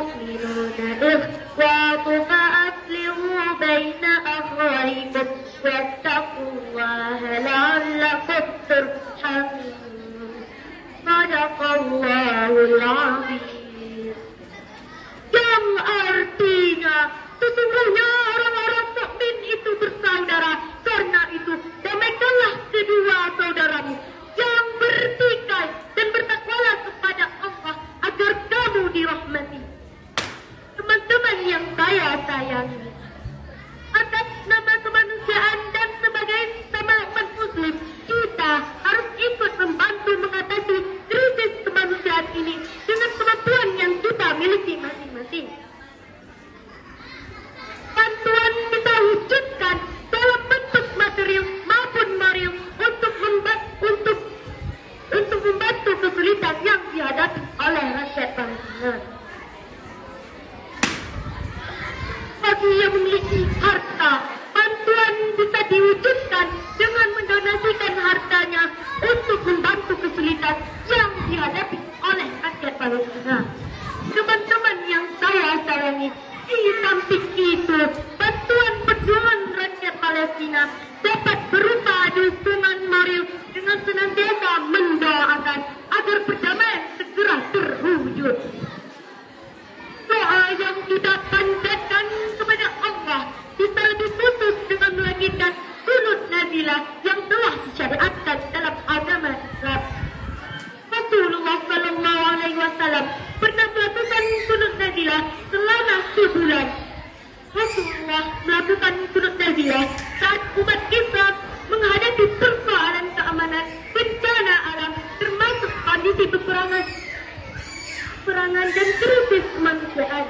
المؤمنون إخوة فأصلحوا بين أخويكم واتقوا الله لعلكم ترحمون. Sadaqallahul Azim. Yang artinya sesungguhnya orang-orang mukmin itu bersaudara. Karena itu damaikanlah kedua saudaramu yang bertikai dan bertakwalah kepada Allah agar kamu dirahmati. Teman-teman yang saya sayangi, atas nama kemanusiaan dan sebagai sama umat muslim, kita harus ikut membantu mengatasi krisis kemanusiaan ini dengan kemampuan yang kita miliki masing-masing. Bantuan kita wujudkan dalam bentuk material maupun moral untuk membantu kesulitan yang dihadapi oleh rakyat Palestina. Bagi yang memiliki harta, bantuan bisa diwujudkan dengan mendonasikan hartanya untuk membantu kesulitan yang dihadapi oleh rakyat Palestina. Teman-teman yang saya sayangi, di samping itu, bantuan perjuangan rakyat Palestina dapat berupa dukungan moral dengan senantiasa mendoakan agar perdamaian segera terwujud. Doa yang kita panjatkan kepada Allah bisa lebih khusus dengan melangitkan kunut nazilah yang telah disyariatkan dalam agama Islam. Rasulullah Sallallahu Alaihi Wasallam pernah melakukan kunut nazilah selama sebulan. Rasulullah melakukan kunut nazilah saat umat Islam menghadapi persoalan keamanan, bencana alam, termasuk kondisi peperangan dan krisis kemanusiaan.